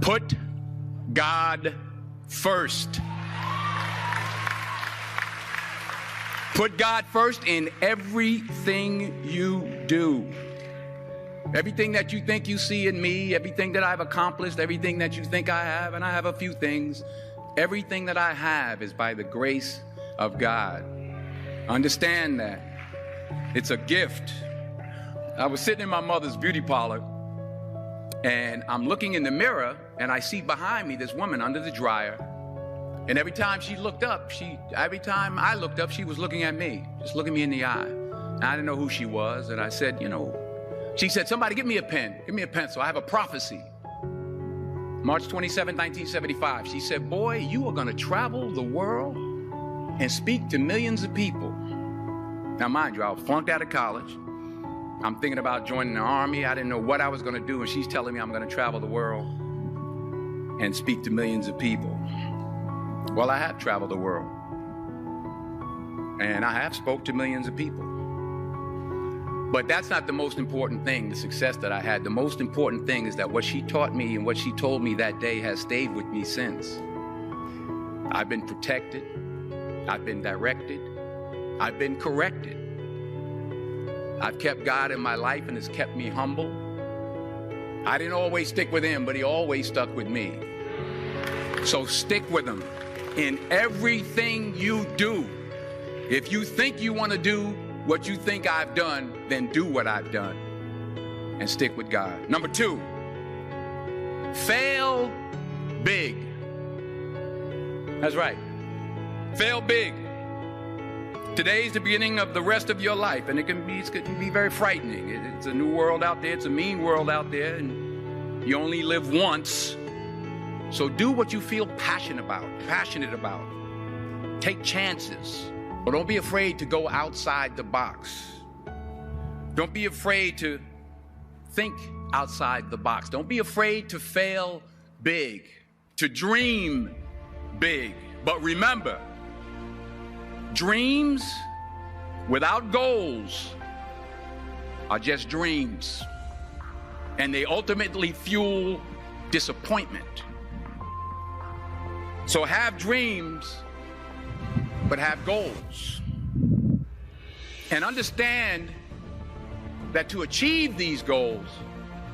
Put God first. Put God first in everything you do. Everything that you think you see in me, everything that I've accomplished, everything that you think I have, and I have a few things, everything that I have is by the grace of God. Understand that. It's a gift. I was sitting in my mother's beauty parlor, and I'm looking in the mirror, and I see behind me this woman under the dryer. And every time I looked up, she was looking at me, just looking me in the eye. And I didn't know who she was, and I said, she said, somebody give me a pen, give me a pencil. I have a prophecy. March 27, 1975, she said, boy, you are going to travel the world and speak to millions of people. Now, mind you, I was flunked out of college. I'm thinking about joining the army. I didn't know what I was going to do, and she's telling me I'm going to travel the world and speak to millions of people. Well, I have traveled the world, and I have spoke to millions of people. But that's not the most important thing, the success that I had. The most important thing is that what she taught me and what she told me that day has stayed with me since. I've been protected. I've been directed. I've been corrected. I've kept God in my life, and it's kept me humble. I didn't always stick with him, but he always stuck with me. So stick with him in everything you do. If you think you want to do what you think I've done, then do what I've done and stick with God. Number 2, fail big. That's right. Fail big. Today's the beginning of the rest of your life, and it can be very frightening. It's a new world out there. It's a mean world out there, and you only live once. So do what you feel passionate about. Take chances. But don't be afraid to go outside the box. Don't be afraid to think outside the box. Don't be afraid to fail big, to dream big. But remember, dreams without goals are just dreams, and they ultimately fuel disappointment. So have dreams, but have goals. And understand that to achieve these goals,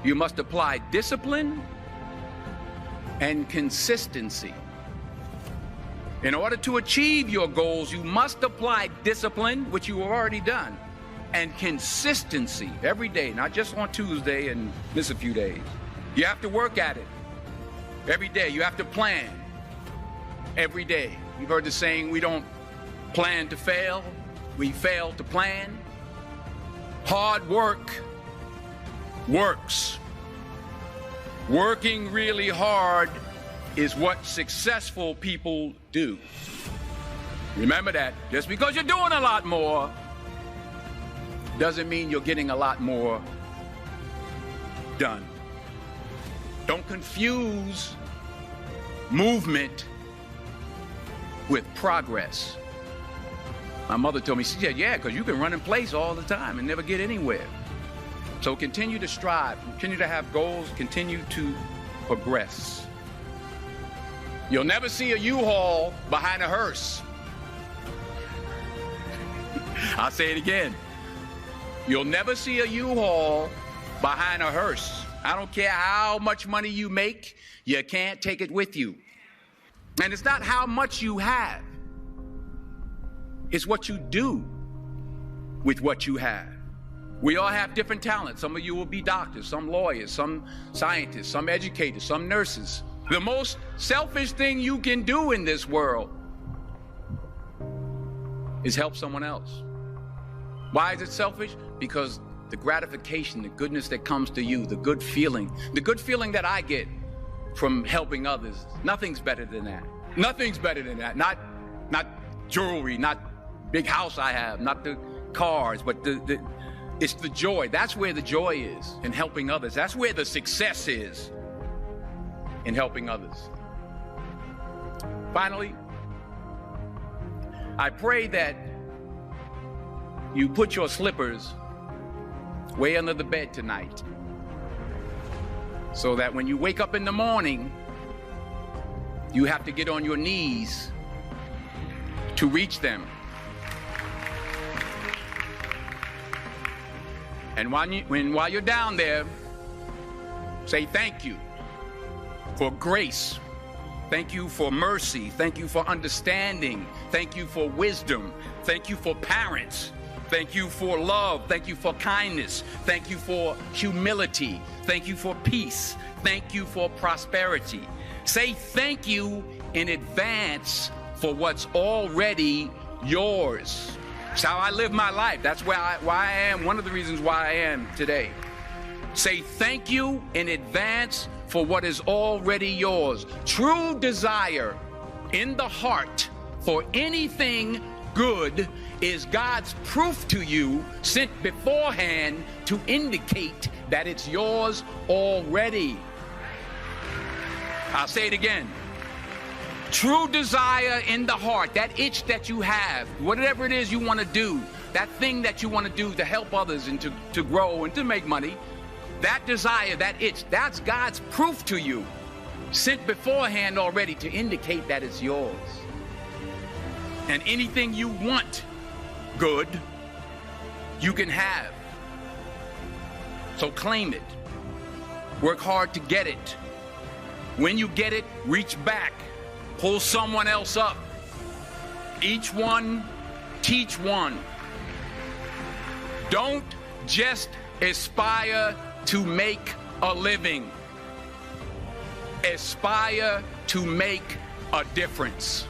you must apply discipline and consistency. In order to achieve your goals, you must apply discipline, which you have already done, and consistency every day, not just on Tuesday and miss a few days. You have to work at it every day. You have to plan every day. You've heard the saying, we don't plan to fail, we fail to plan. Hard work works. Working really hard is what successful people do. Remember that. Just because you're doing a lot more doesn't mean you're getting a lot more done. Don't confuse movement with progress. My mother told me, she said, yeah, because you can run in place all the time and never get anywhere. So continue to strive, continue to have goals, continue to progress. You'll never see a U-Haul behind a hearse. I'll say it again. You'll never see a U-Haul behind a hearse. I don't care how much money you make, you can't take it with you. And it's not how much you have. It's what you do with what you have. We all have different talents. Some of you will be doctors, some lawyers, some scientists, some educators, some nurses. The most selfish thing you can do in this world is help someone else. Why is it selfish? Because the gratification, the goodness that comes to you, the good feeling that I get from helping others, nothing's better than that. Nothing's better than that. Not jewelry, not big house I have, not the cars, but it's the joy. That's where the joy is, in helping others. That's where the success is, in helping others. Finally, I pray that you put your slippers way under the bed tonight. so that when you wake up in the morning, you have to get on your knees to reach them. And while you're down there, say thank you for grace. Thank you for mercy. Thank you for understanding. Thank you for wisdom. Thank you for parents. Thank you for love. Thank you for kindness. Thank you for humility. Thank you for peace. Thank you for prosperity. Say thank you in advance for what's already yours. It's how I live my life. That's why I am, one of the reasons why I am today. Say thank you in advance for what is already yours. True desire in the heart for anything good is God's proof to you, sent beforehand to indicate that it's yours already. I'll say it again. True desire in the heart, that itch that you have, whatever it is you want to do, that thing that you want to do to help others and to grow and to make money, that desire, that itch, that's God's proof to you, sent beforehand already to indicate that it's yours. And anything you want good, you can have. So claim it. Work hard to get it. When you get it, reach back. Pull someone else up. Each one, teach one. Don't just aspire to make a living. Aspire to make a difference.